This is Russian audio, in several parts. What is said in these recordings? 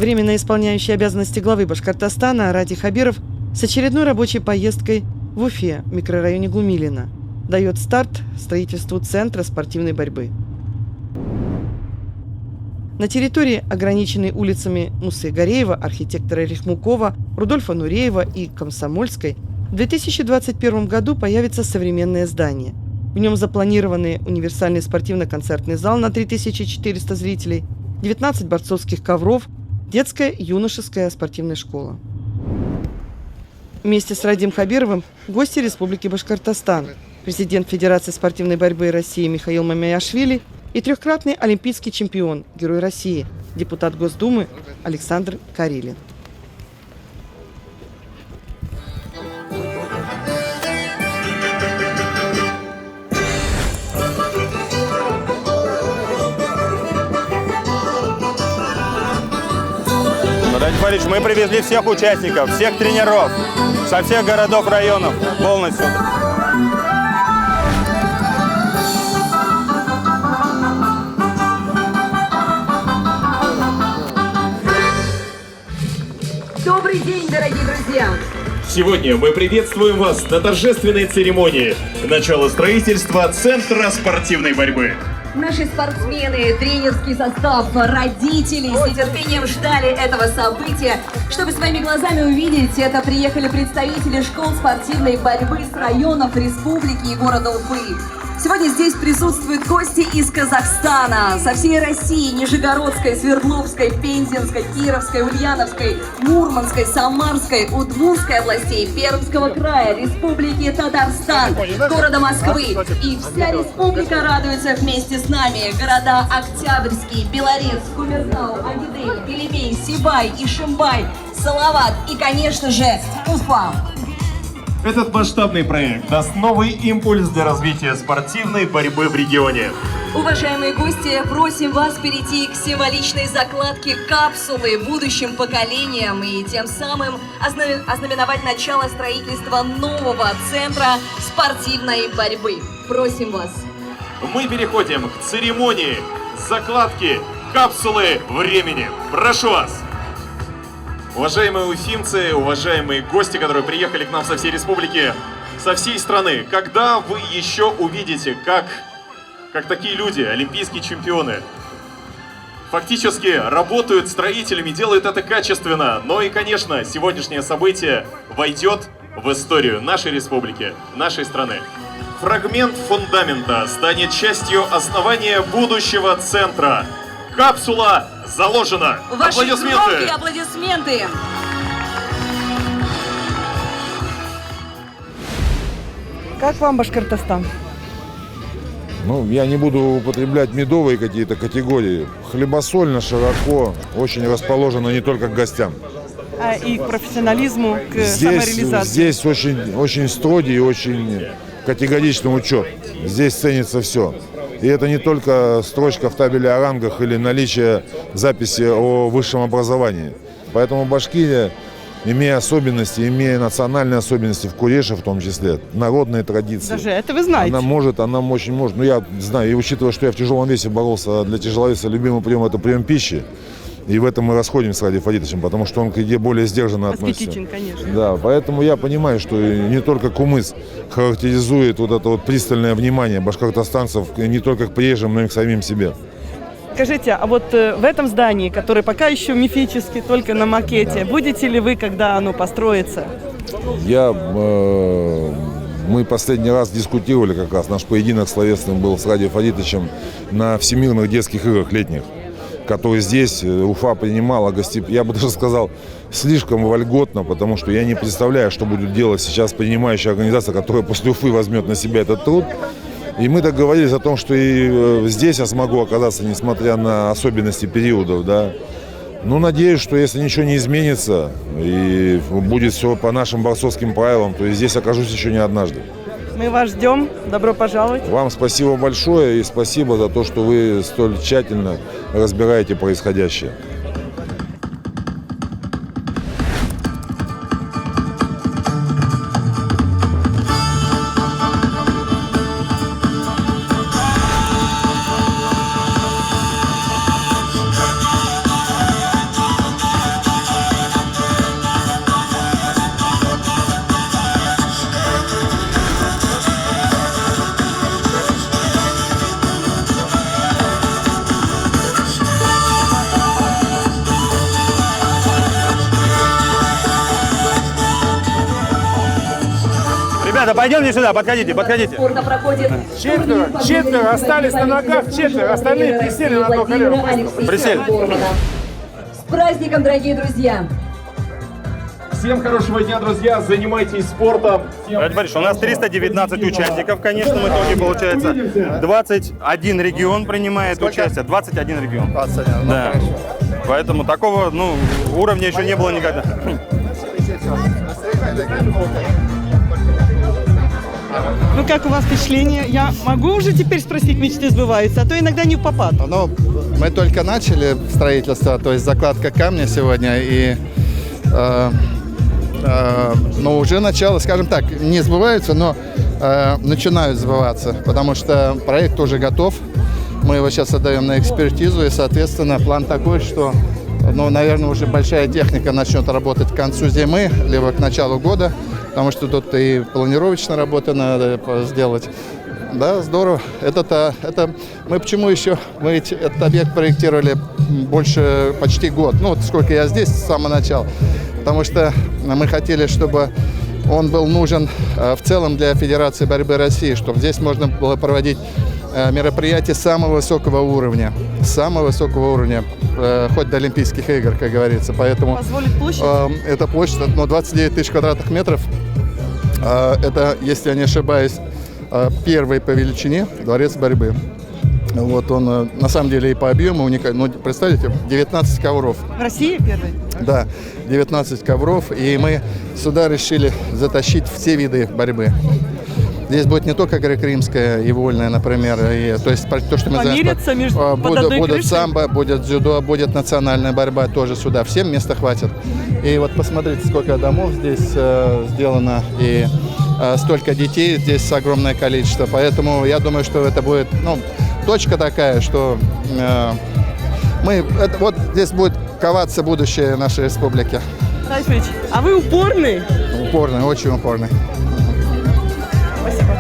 Временно исполняющий обязанности главы Башкортостана Арати Хабиров с очередной рабочей поездкой в Уфе, в микрорайоне Гумилино, дает старт строительству Центра спортивной борьбы. На территории, ограниченной улицами Мусы Гареева, архитектора Рихмукова, Рудольфа Нуреева и Комсомольской, в 2021 году появится современное здание. В нем запланированы универсальный спортивно-концертный зал на 3400 зрителей, 19 борцовских ковров, детская и юношеская спортивная школа. Вместе с Радим Хабировым гости Республики Башкортостан, президент Федерации спортивной борьбы России Михаил Мамияшвили и трехкратный олимпийский чемпион, Герой России, депутат Госдумы Александр Карелин. Радим Фаридович, мы привезли всех участников, всех тренеров, со всех городов, районов полностью. Добрый день, дорогие друзья! Сегодня мы приветствуем вас на торжественной церемонии начала строительства Центра спортивной борьбы. Наши спортсмены, тренерский состав, родители с нетерпением ждали этого события. Чтобы своими глазами увидеть, это приехали представители школ спортивной борьбы с районов республики и города Уфы. Сегодня здесь присутствуют гости из Казахстана, со всей России, Нижегородской, Свердловской, Пензенской, Кировской, Ульяновской, Мурманской, Самарской, Удмуртской областей, Пермского края, Республики Татарстан, города Москвы. И вся республика радуется вместе с нами. Города Октябрьский, Белорецк, Кумертау, Агидель, Белебей, Сибай, Ишимбай, Салават и, конечно же, Уфа. Этот масштабный проект даст новый импульс для развития спортивной борьбы в регионе. Уважаемые гости, просим вас перейти к символичной закладке капсулы будущим поколениям и тем самым ознаменовать начало строительства нового центра спортивной борьбы. Просим вас. Мы переходим к церемонии закладки капсулы времени. Прошу вас! Уважаемые уфимцы, уважаемые гости, которые приехали к нам со всей республики, со всей страны, когда вы еще увидите, как такие люди, олимпийские чемпионы, фактически работают строителями, делают это качественно, но и, конечно, сегодняшнее событие войдет в историю нашей республики, нашей страны. Фрагмент фундамента станет частью основания будущего центра. Капсула заложена. Ваши Аплодисменты. громкие аплодисменты. Как вам Башкортостан? Ну, я не буду употреблять медовые какие-то категории. Хлебосольно, широко, очень расположено не только к гостям. А и к профессионализму, к самореализации? Здесь очень строгий и очень категоричный учет. Здесь ценится все. И это не только строчка в табеле о рангах или наличие записи о высшем образовании. Поэтому Башкирия, имея особенности, имея национальные особенности в Куреше в том числе, народные традиции. Даже это вы знаете. Она очень может. Ну, я знаю, и учитывая, что я в тяжелом весе боролся для тяжеловеса, любимый прием – это прием пищи. И в этом мы расходимся с Радием Фаридовичем, потому что он к еде более сдержанно относится. Аскетичен, конечно. Да, поэтому я понимаю, что не только кумыс характеризует вот это вот пристальное внимание башкортостанцев не только к приезжим, но и к самим себе. Скажите, а вот в этом здании, которое пока еще мифически, только на макете, будете ли вы, когда оно построится? Мы последний раз дискутировали как раз, наш поединок словесный был с Радием Фаридовичем на Всемирных детских играх летних, которые здесь Уфа принимала я бы даже сказал, слишком вольготно, потому что я не представляю, что будет делать сейчас принимающая организация, которая после Уфы возьмет на себя этот труд. И мы договорились о том, что и здесь я смогу оказаться, несмотря на особенности периодов, да. Ну, надеюсь, что если ничего не изменится и будет все по нашим борцовским правилам, то и здесь окажусь еще не однажды. Мы вас ждем. Добро пожаловать. Вам спасибо большое и спасибо за то, что вы столь тщательно разбираете происходящее. Ребята, пойдемте сюда, подходите, подходите. Спорта проходит Четверо остались на ногах, четверо, остальные присели на одно колено. Присели. С праздником, дорогие друзья! Всем хорошего дня, друзья. Занимайтесь спортом. Давайте, Борис, у нас 319 участников, конечно, в итоге получается. 21 регион принимает участие. 21 регион. 21, Да. Поэтому такого, уровня еще не было никогда. Ну как у вас впечатление? Я могу уже теперь спросить, мечты сбываются, а то иногда не в попад. Ну, мы только начали строительство, то есть закладка камня сегодня, и но уже начало, скажем так, не сбываются, но начинают сбываться, потому что проект уже готов. Мы его сейчас отдаем на экспертизу, и, соответственно, план такой, что, наверное, уже большая техника начнет работать к концу зимы, либо к началу года, потому что тут и планировочная работа надо сделать. Да, здорово. Мы почему еще? Мы этот объект проектировали почти год. Ну, вот сколько я здесь с самого начала. Потому что мы хотели, чтобы он был нужен в целом для Федерации борьбы России, чтобы здесь можно было проводить мероприятия самого высокого уровня. Самого высокого уровня, хоть до Олимпийских игр, как говорится. Поэтому Позволит площадь? эта площадь, 29 тысяч квадратных метров. Это, если я не ошибаюсь, первый по величине дворец борьбы. Вот он на самом деле и по объему уникальный. Ну, представьте, 19 ковров. В России первый? Да, 19 ковров. И мы сюда решили затащить все виды борьбы. Здесь будет не только греко-римская и вольная, например, то есть то, что мы Помериться между под одной будут крышей? самбо, будет дзюдо, будет национальная борьба тоже сюда. Всем места хватит. И вот посмотрите, сколько домов здесь сделано, и столько детей здесь огромное количество. Поэтому я думаю, что это будет точка такая, что вот здесь будет коваться будущее нашей республики. Райфович, а вы упорный? Упорный, очень упорный. Спасибо.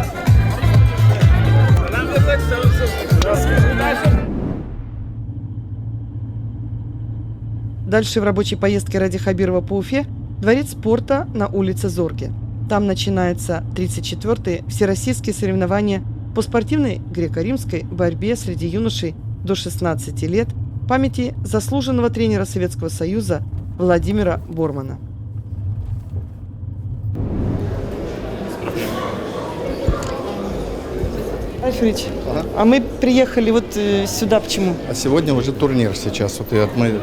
Дальше в рабочей поездке Ради Хабирова по Уфе дворец спорта на улице Зорге. Там начинается 34-е всероссийские соревнования по спортивной греко-римской борьбе среди юношей до 16 лет памяти заслуженного тренера Советского Союза Владимира Бормана. Альфредович, а мы приехали вот сюда почему? А сегодня уже турнир сейчас. Мы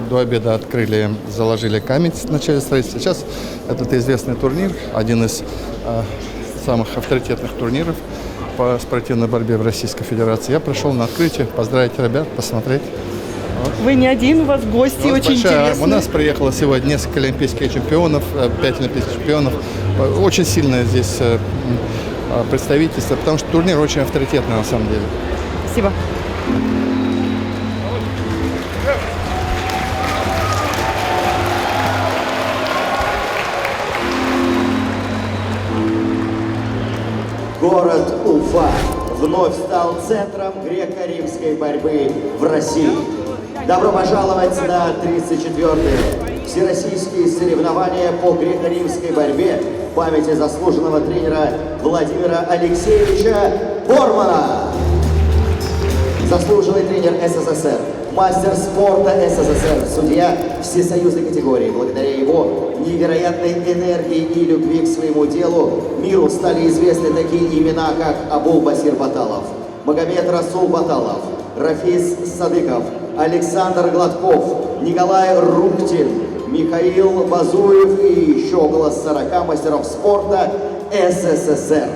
до обеда открыли, заложили камень в начале строительства. Сейчас этот известный турнир, один из самых авторитетных турниров по спортивной борьбе в Российской Федерации. Я пришел на открытие, поздравить ребят, посмотреть. Вы не один, у вас гости очень интересные. У нас приехало сегодня несколько олимпийских чемпионов, 5 олимпийских чемпионов. Очень сильное здесь представительство, потому что турнир очень авторитетный на самом деле. Спасибо. Город Уфа вновь стал центром греко-римской борьбы в России. Добро пожаловать на 34-е всероссийские соревнования по греко-римской борьбе в памяти заслуженного тренера Владимира Алексеевича Бормана. Заслуженный тренер СССР, мастер спорта СССР, судья всесоюзной категории. Благодаря его невероятной энергии и любви к своему делу миру стали известны такие имена, как Абул-Басир Баталов, Магомед Расул Баталов, Рафис Садыков, Александр Гладков, Николай Рухтин, Михаил Базуев и еще около 40 мастеров спорта СССР.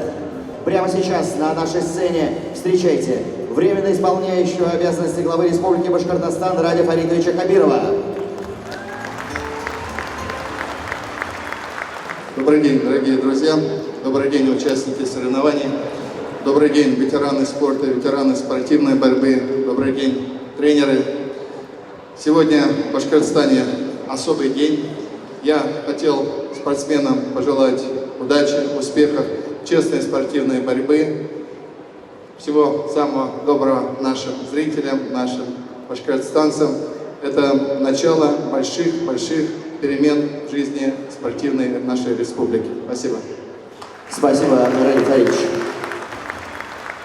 Прямо сейчас на нашей сцене встречайте временно исполняющего обязанности главы Республики Башкортостан Радия Фаритовича Хабирова. Добрый день, дорогие друзья. Добрый день, участники соревнований. Добрый день, ветераны спорта, ветераны спортивной борьбы. Добрый день, тренеры. Сегодня в Башкортостане особый день. Я хотел спортсменам пожелать удачи, успехов, честной спортивной борьбы. Всего самого доброго нашим зрителям, нашим башкортостанцам. Это начало больших перемен в жизни спортивной нашей республики. Спасибо. Спасибо, Раиль Фаридович.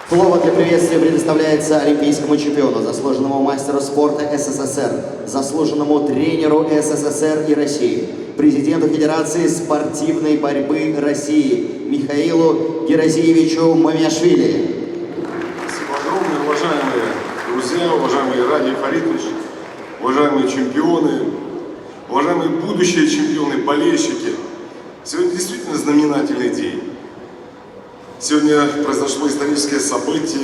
Слово для приветствия предоставляется олимпийскому чемпиону, заслуженному мастеру спорта СССР, заслуженному тренеру СССР и России, президенту Федерации спортивной борьбы России Михаилу Геразиевичу Мамиашвили. Спасибо огромное, уважаемые друзья, уважаемый Раиль Фаридович, уважаемые чемпионы, уважаемые будущие чемпионы, болельщики. Сегодня действительно знаменательный день. Сегодня произошло историческое событие,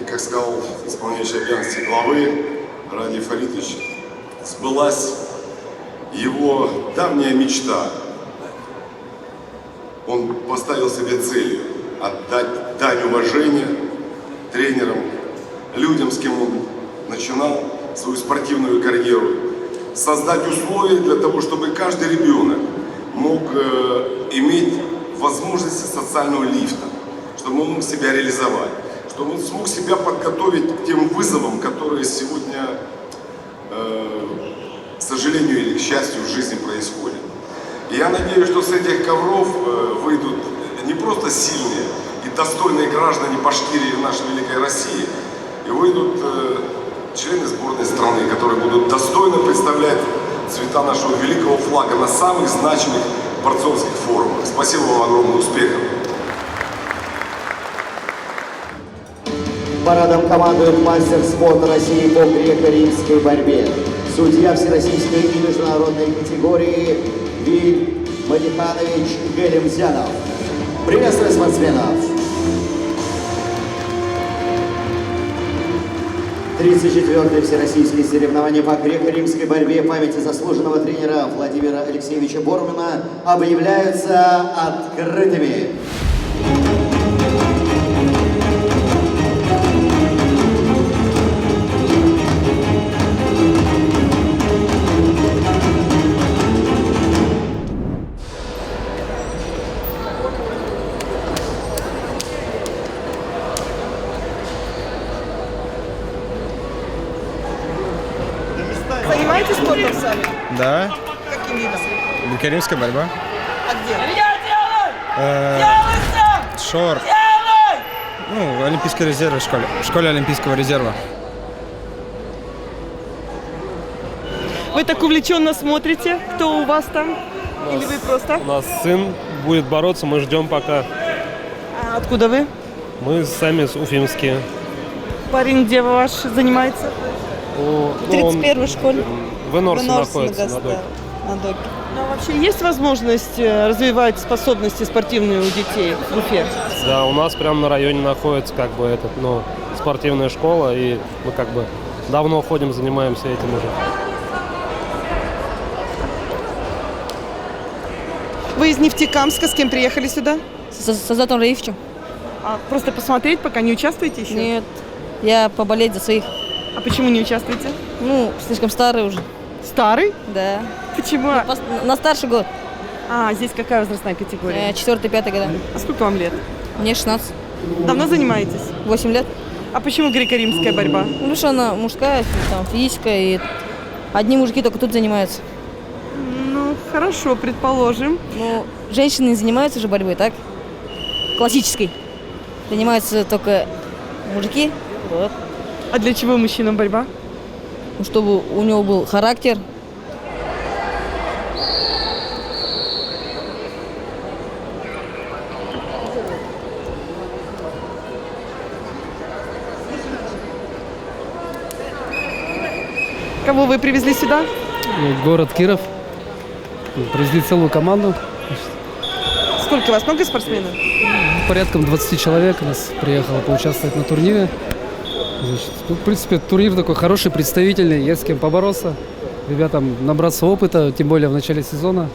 и, как сказал исполняющий обязанности главы Раиль Фаридович, сбылась его давняя мечта. Он поставил себе целью отдать дань уважения тренерам, людям, с кем он начинал свою спортивную карьеру, создать условия для того, чтобы каждый ребенок мог иметь возможности социального лифта, чтобы он мог себя реализовать, чтобы он смог себя подготовить к тем вызовам, которые сегодня, к сожалению или к счастью, в жизни происходят. И я надеюсь, что с этих ковров выйдут не просто сильные и достойные граждане Башкирии нашей великой России, и выйдут члены сборной страны, которые будут достойно представлять цвета нашего великого флага на самых значимых борцовских форумах. Спасибо вам, огромного успеха! Парадом командует мастер спорта России по греко-римской борьбе, судья всероссийской и международной категории Виль Мадиханович Галимзянов. Приветствую спортсменов! 34-е всероссийские соревнования по греко-римской борьбе памяти заслуженного тренера Владимира Алексеевича Боромина объявляются открытыми. Занимаетесь спортом сами? Да. Каким видом? Греко-римская борьба. А где? Шор. Ну, Олимпийский резерв в школе. В школе Олимпийского резерва. Вы так увлеченно смотрите, кто у вас там? Или вы просто? У нас сын будет бороться, мы ждем пока. А откуда вы? Мы сами уфимские. Парень где ваш занимается? В 31-й школе. В Энорсе находится, на доке. Ну, а вообще есть возможность развивать способности спортивные у детей в Уфе? Да, у нас прямо на районе находится спортивная школа, и мы давно ходим, занимаемся этим уже. Вы из Нефтекамска, с кем приехали сюда? С Азатом Раифовичем. А просто посмотреть, пока не участвуете еще? Нет, я поболеть за своих. А почему не участвуете? Ну, слишком старый уже. Старый? Да. Почему? На старший год. А, здесь какая возрастная категория? 4-5 года. А сколько вам лет? Мне 16. Давно занимаетесь? 8 лет. А почему греко-римская борьба? Ну, потому что она мужская, там, физическая, и одни мужики только тут занимаются. Ну, хорошо, предположим. Ну, женщины не занимаются же борьбой, так? Классической. Занимаются только мужики. Вот. А для чего мужчинам борьба? Ну, чтобы у него был характер. Кого вы привезли сюда? Город Киров. Привезли целую команду. Сколько вас? Много спортсменов? Порядком 20 человек у нас приехало поучаствовать на турнире. Значит, в принципе, турнир такой хороший, представительный, есть с кем побороться. Ребятам набраться опыта, тем более в начале сезона.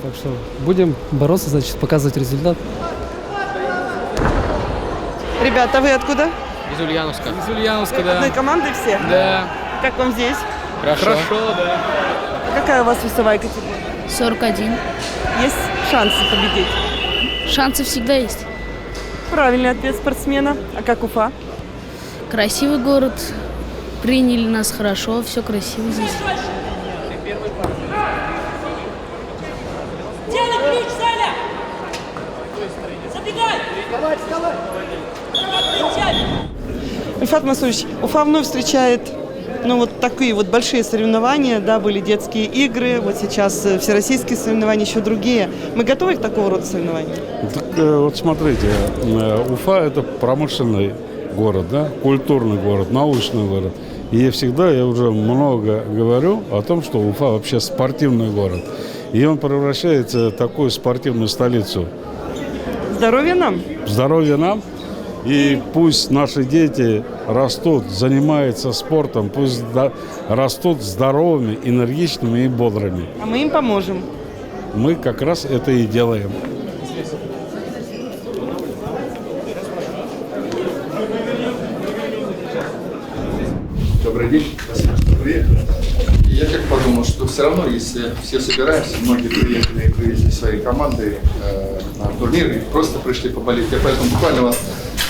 Так что будем бороться, значит, показывать результат. Ребята, вы откуда? Из Ульяновска. Из Ульяновска, да. Одной команды все? Да. Как вам здесь? Хорошо, да. Какая у вас весовая категория? 41. Есть шансы победить? Шансы всегда есть. Правильный ответ спортсмена. А как Уфа? Красивый город. Приняли нас хорошо, все красиво здесь. Делай ключ, Саня! Ильфат Масурович, Уфа вновь встречает вот такие вот большие соревнования, да, были детские игры, вот сейчас всероссийские соревнования, еще другие. Мы готовы к такого рода соревнованиям? Вот смотрите, Уфа – это промышленный город, да, культурный город, научный город. И всегда я уже много говорю о том, что Уфа вообще спортивный город. И он превращается в такую спортивную столицу. Здоровья нам! Здоровья нам! И пусть наши дети растут, занимаются спортом, пусть растут здоровыми, энергичными и бодрыми. А мы им поможем. Мы как раз это и делаем. Добрый день, спасибо, что приехали. Я как подумал, что все равно, если все собираемся, многие приехали и привезли свои команды на турнир, и просто пришли поболеть. Я поэтому буквально вас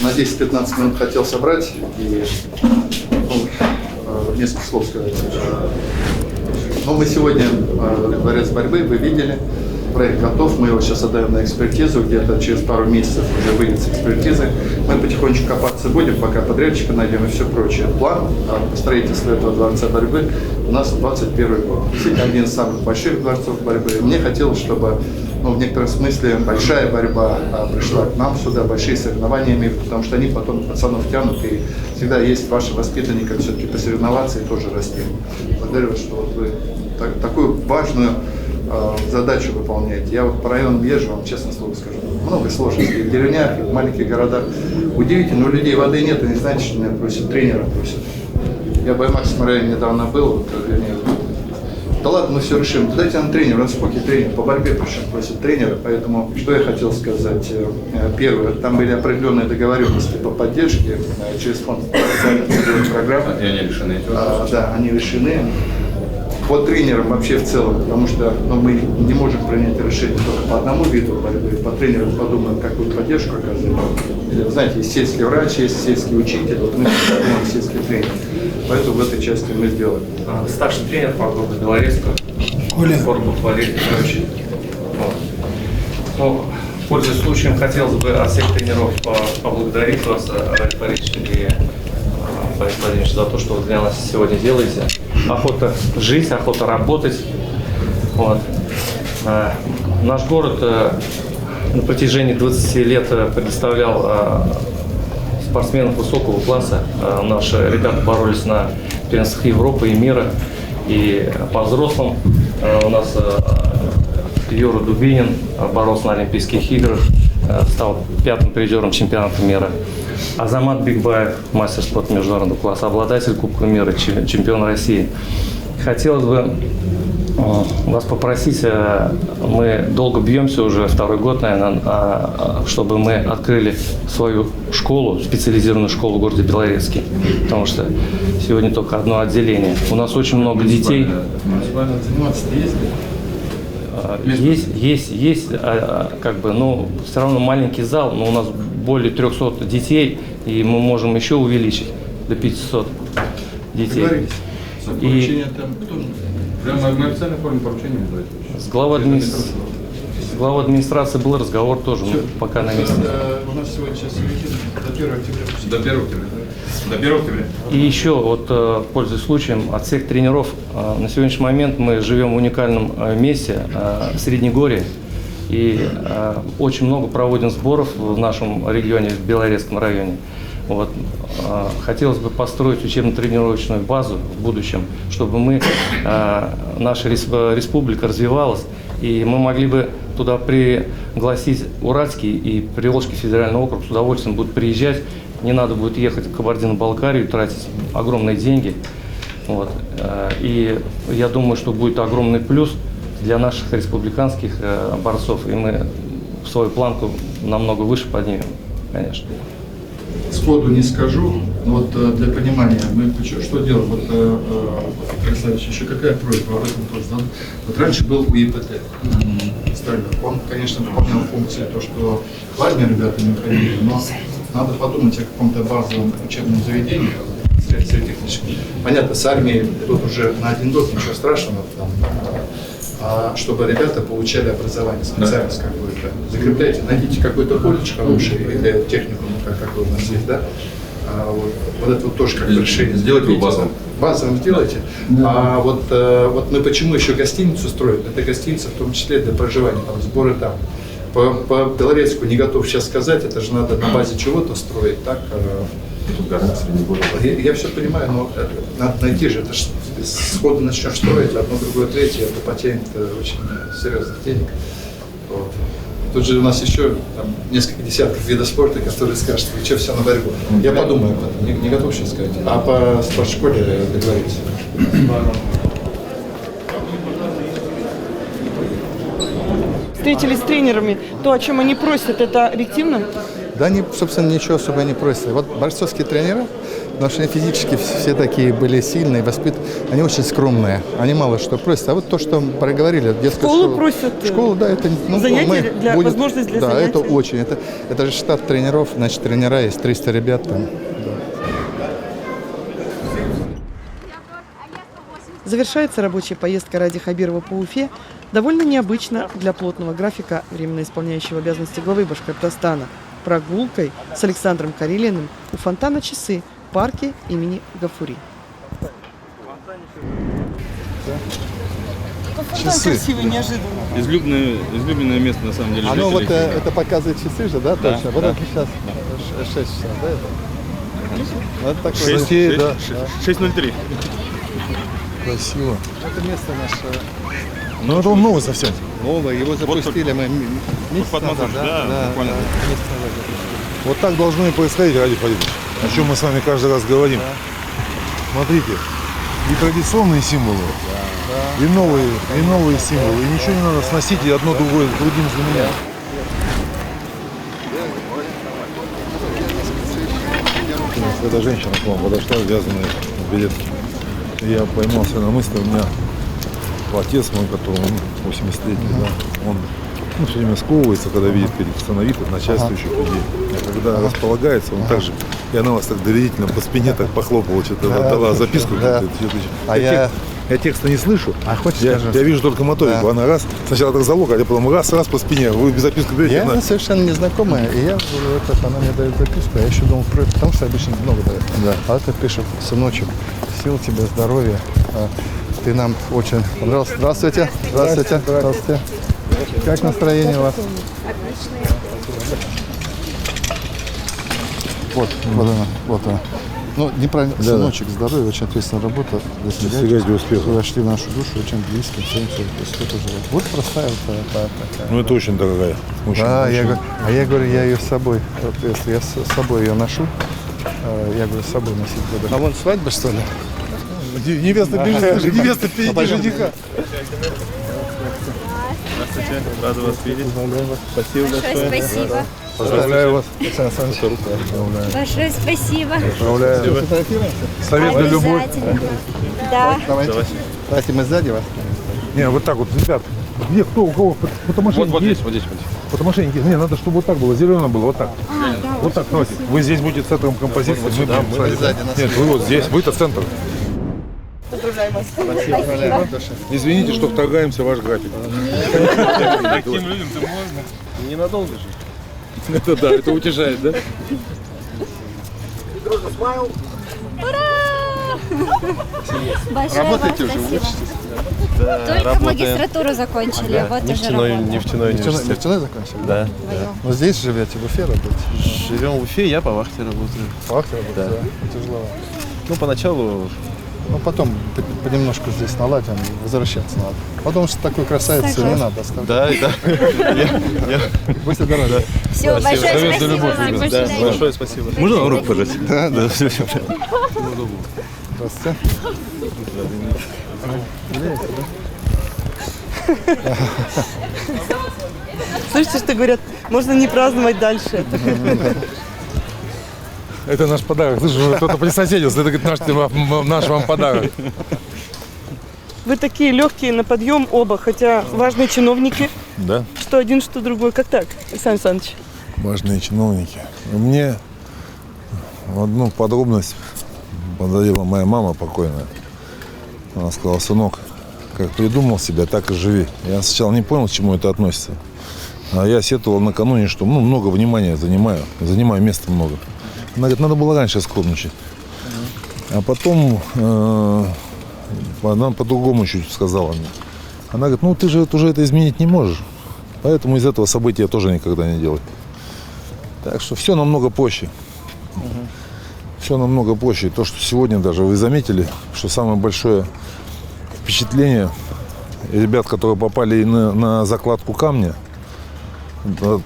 на 10-15 минут хотел собрать и несколько слов сказать. Но мы сегодня, дворец борьбы, вы видели, проект готов, мы его сейчас отдаем на экспертизу, где-то через пару месяцев уже выйдет с экспертизы. Мы потихонечку копаться будем, пока подрядчика найдем и все прочее. План строительства этого дворца борьбы у нас 21 год. Действительно, один из самых больших дворцов борьбы. Мне хотелось, чтобы в некотором смысле большая борьба пришла к нам сюда, большие соревнования имеют, потому что они потом пацанов тянут, и всегда есть ваши воспитанники, все-таки посоревноваться и тоже расти. Благодарю вас, что вот вы такую важную задачу выполняете. Я вот по районам езжу, вам честно слово скажу, много сложностей в деревнях, в маленьких городах. Удивительно, у людей воды нет, и не знаете, что меня просят, тренера просят. Я в Баймакском районе недавно был, да ладно, мы все решим. Дайте нам тренера, он спокойный тренер, по борьбе причем просит тренера, поэтому что я хотел сказать. Первое, там были определенные договоренности по поддержке через фонд специальных программ. И они решены? Да, они решены. По тренерам вообще в целом, потому что мы не можем принять решение только по одному виду борьбы, по тренерам подумаем, какую поддержку оказываем. Или, вы знаете, есть сельский врач, есть сельский учитель, вот мы подумаем сельский тренер. Поэтому в этой части мы сделали. Старший тренер по городу Белорецка, Корбут Валерий Петрович. Пользуясь случаем, хотелось бы от всех тренеров поблагодарить вас, Раиль Борисович и Борис Владимирович, за то, что вы для нас сегодня делаете. Охота жить, охота работать. Вот. Наш город на протяжении 20 лет предоставлял спортсменов высокого класса. Наши ребята боролись на первенствах Европы и мира. И по взрослым у нас Юра Дубинин боролся на Олимпийских играх, стал 5-м призером чемпионата мира. Азамат Бигбаев, мастер спорта международного класса, обладатель Кубка мира, чемпион России. Хотелось бы вас попросить, мы долго бьемся уже, второй год, наверное, чтобы мы открыли свою школу, специализированную школу в городе Белорецке, потому что сегодня только одно отделение. У нас очень много детей. Есть, как бы, но все равно маленький зал, но у нас более 300 детей, и мы можем еще увеличить до 500 детей. И прямо на официальной форме поручения с главой администрации был разговор тоже, пока на месте. У нас сегодня сейчас до 1 октября. До 1 октября. До 1 октября. И еще, вот, пользуясь случаем, от всех тренеров, на сегодняшний момент мы живем в уникальном месте, в Среднегорье, и очень много проводим сборов в нашем регионе, в Белорецком районе. Вот. Хотелось бы построить учебно-тренировочную базу в будущем, чтобы наша республика развивалась, и мы могли бы туда пригласить Уральский и Приволжский федеральный округ, с удовольствием будут приезжать. Не надо будет ехать в Кабардино-Балкарию, тратить огромные деньги. Вот. И я думаю, что будет огромный плюс для наших республиканских борцов, и мы свою планку намного выше поднимем, конечно. Сходу не скажу, но вот для понимания, мы что делаем? Вот, Александрович, еще какая просьба об этом тоже знал? Вот раньше был УИПТ, он, конечно, выполнял функции, то, что в армии ребята не ходили, но надо подумать о каком-то базовом учебном заведении, техническом. Понятно, с армией тут уже на один год ничего страшного, там, чтобы ребята получали образование, специальность какую-то. Закрепляйте, найдите какой-то колледж хороший или техникум, какой у нас есть, да? Вот это вот тоже как бы решение. Сделайте его базовым. Базовым сделайте. А вот мы почему еще гостиницу строим? Это гостиница в том числе для проживания, там сборы там. По Белорецку не готов сейчас сказать, это же надо на базе чего-то строить, так? Я все понимаю, но надо найти же, это же сходу начнешь строить, одно, другое, третье, это потянет очень серьезных денег. Вот. Тут же у нас еще там, несколько десятков видов спорта, которые скажут, вы что, все на борьбу. Я подумаю об этом, не готов сейчас сказать. А по спортшколе договоритесь. Встретились с тренерами, то, о чем они просят, это объективно? Да, они, собственно, ничего особо не просят. Вот борцовские тренера, потому что они физически все такие были сильные, воспитанные, они очень скромные, они мало что просят. А вот то, что проговорили, детская школа. Школу просят? Школу, да, это... занятия, возможность для занятий? Да, это очень. Это же штат тренеров, значит, тренера есть, 300 ребят там. Завершается рабочая поездка Ради Хабирова по Уфе довольно необычно для плотного графика временно исполняющего обязанности главы Башкортостана. Прогулкой с Александром Карелиным у фонтана «Часы» в парке имени Гафури. Часы. Красивый, неожиданно. Излюбленное место, на самом деле. Оно вот это показывает часы же, да, Да, точно? Вот да. это сейчас 6 часов, да? Вот такое. 6:03. Красиво. Это место наше. Ну это он новый совсем. Новое, его запустили мы месяц под назад, мотор, да, буквально. месяц назад запустили. Вот так должно и происходить, Ради Фаридович. О чем мы с вами каждый раз говорим. Смотрите, и традиционные символы, и новые символы. И ничего не надо сносить, и одно другое другим заменять. Эта женщина к вам подошла, вязаная в билетке. И я поймался на мысли, у меня отец мой, которому 80-летний, да, он все время сковывается, когда видит каких-то сановитых, начальствующих людей. А когда располагается, он также, и она вас так доверительно по спине так похлопала, что-то дала записку. Я текста не слышу, я вижу только моторику. Она раз, сначала так за локоть, а потом раз по спине. Вы без записку берете? Я совершенно незнакомая, и я она мне дает записку, я еще думал, потому что обычно много дает. Да. А это пишет: сыночек, сил тебе, здоровья. Ты нам очень понравился. Здравствуйте. Здравствуйте. Здравствуйте. Как настроение у вас? Вот она. Ну, неправильно, да, сыночек, здоровья, очень ответственная работа. Достигайте успеха. Вы вошли в нашу душу очень близко, всем все. Вот простая такая. Ну, это очень дорогая. Очень, да, очень. Я говорю, я ее с собой, вот, если я с собой ее ношу, я говорю, с собой носить буду. А вон свадьба, что ли? Невеста бежит, невеста впереди жениха. Здравствуйте, рада вас видеть. Спасибо большое. Спасибо. Поздравляю вас. Большое спасибо. Поздравляю. Совет для любовь. Да. Давайте мы сзади вас. Не, вот так вот, ребят. Где, кто, у кого? Фотомошенники Вот есть? здесь. Фотомошенники. Не, надо, чтобы вот так было, зеленое было, вот так. Вот так, давайте. Вы здесь будете центром композиции. Мы будем сзади. Нет, вы вот здесь, вы-то центр. Поздравляю вас. Спасибо. Извините, что вторгаемся в ваш график. Таким людям-то можно. Ненадолго же. Это да, это утешает, да? Большое Работаете вам уже, спасибо. учитесь? Только магистратуру закончили, вот уже работаем. Нефтяной университет. Нефтяной закончили? Да. Ну здесь живете, в Уфе работаете? Живем в Уфе, я по вахте работаю. По вахте работаете, да? Тяжело. Ну, поначалу... Ну потом понемножку здесь наладим, возвращаться надо. Потому что такую красавицу не надо оставлять. Да. Будьте здоровы. Все, большое спасибо вам. Да, большое спасибо. Можно вам руку пожать? Да. Все. Здравствуйте. Слышите, что говорят? Можно не праздновать дальше. Это наш подарок. Слушай, кто-то присоседился. Это говорит, наш вам подарок. Вы такие легкие на подъем оба, хотя важные чиновники. Да. Что один, что другой. Как так, Александр Александрович? Важные чиновники. Мне одну подробность подарила моя мама покойная. Она сказала: сынок, как придумал себя, так и живи. Я сначала не понял, к чему это относится. А я сетовал накануне, что много внимания занимаю места много. Она говорит, надо было раньше скромничать. А потом она по-другому чуть сказала мне. Она говорит, ты же уже это изменить не можешь. Поэтому из этого события тоже никогда не делай. Так что все намного проще. Все намного проще. То, что сегодня даже вы заметили, что самое большое впечатление ребят, которые попали на закладку камня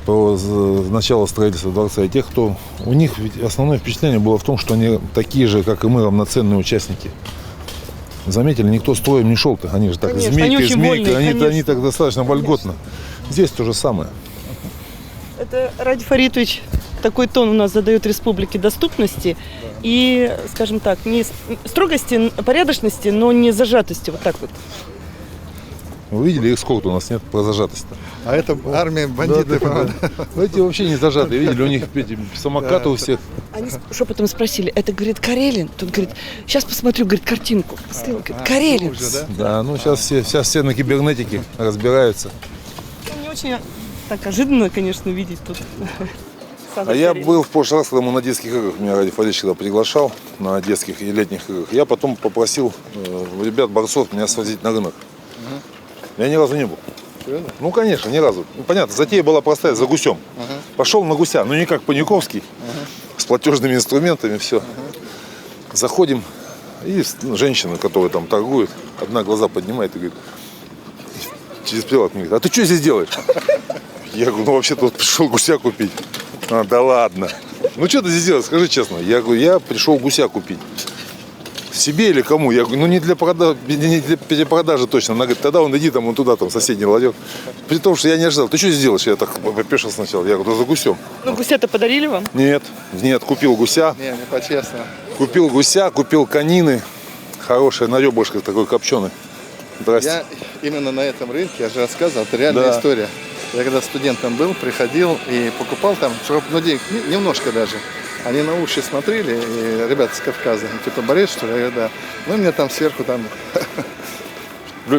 по началу строительства дворца, и тех, кто... У них ведь основное впечатление было в том, что они такие же, как и мы, равноценные участники. Заметили, никто строем не шел-то. Они же так, конечно, змейка, они так достаточно вольготно. Конечно. Здесь то же самое. Это Ради Фаритович такой тон у нас задает республике доступности и, скажем так, не строгости, порядочности, но не зажатости. Вот так вот. Вы видели, их сколько у нас нет про зажатость-то? А это армия бандитов. Эти вообще не зажатые. Видели, у них эти самокаты у всех. Они шепотом спросили, это, говорит, Карелин? Тут, говорит, сейчас посмотрю, говорит, картинку. Говорит, Карелин. Да, сейчас все на кибернетике разбираются. Мне очень так ожиданно, конечно, видеть тут. А я был в прошлый раз, когда мы на детских играх, меня Ради Фаритович когда приглашал на детских и летних играх. Я потом попросил ребят, борцов, меня свозить на рынок. Я ни разу не был. Серьезно? Ну, конечно, ни разу. Ну, понятно, затея была простая, за гусем. Пошел на гуся, но не как Паниковский, с платежными инструментами, все. Заходим, и женщина, которая там торгует, одна глаза поднимает и говорит, через прилад мне говорит, а ты что здесь делаешь? Я говорю, вообще-то вот пришел гуся купить. Да ладно. Ну, что ты здесь делаешь, скажи честно. Я говорю, я пришел гуся купить. Себе или кому? Я говорю, не для перепродажи точно. Она говорит, тогда иди там, вон туда, там, соседний ларек. При том, что я не ожидал. Ты что здесь делаешь? Я так попешил сначала. Я говорю, да за гусем. Ну, гуся-то подарили вам? Нет, купил гуся. Не по-честному. Купил гуся, купил конины. Хорошая, на ребрышках такой копченый. Здрасте. Я именно на этом рынке, я же рассказывал, это реальная история. Я когда студентом был, приходил и покупал там, денег немножко даже. Они на уши смотрели, и ребята с Кавказа, типа, борец, что ли? Я говорю, да. Ну, мне там сверху там...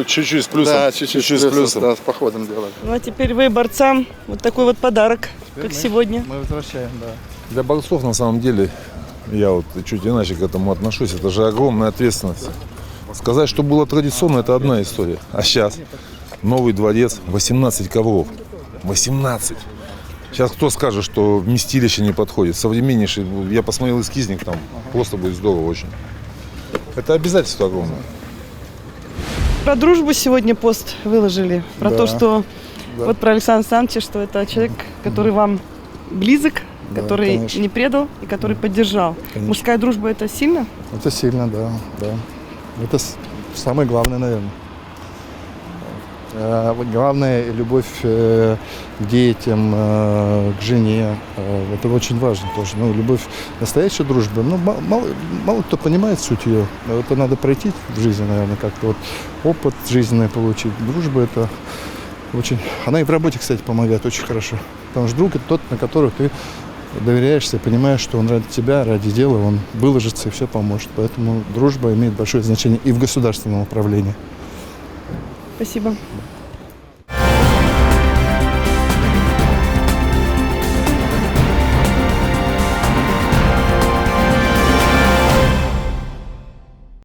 Чуть-чуть с плюсом. Да, чуть-чуть с плюсом. Да, с походом делать. Ну, а теперь вы борцам вот такой вот подарок, как сегодня. Мы возвращаем, да. Для борцов, на самом деле, я вот чуть иначе к этому отношусь, это же огромная ответственность. Сказать, что было традиционно, это одна история. А сейчас новый дворец, 18 ковров. 18. Сейчас кто скажет, что вместилище не подходит? Современнейший, я посмотрел эскизник, там просто будет здорово очень. Это обязательство огромное. Про дружбу сегодня пост выложили. Про то, что вот про Александра Александровича, что это человек, который вам близок, который не предал и который поддержал. Конечно. Мужская дружба — это сильно? Это сильно, да. Это самое главное, наверное. Главное — любовь к детям, к жене. Это очень важно тоже. Ну, любовь, настоящая дружба. Ну, мало кто понимает суть ее. Это надо пройти в жизни, наверное, как-то вот опыт жизненный получить. Дружба — это очень... Она и в работе, кстати, помогает очень хорошо. Потому что друг — это тот, на которого ты доверяешься, понимаешь, что он ради тебя, ради дела, он выложится и все поможет. Поэтому дружба имеет большое значение и в государственном управлении. Спасибо.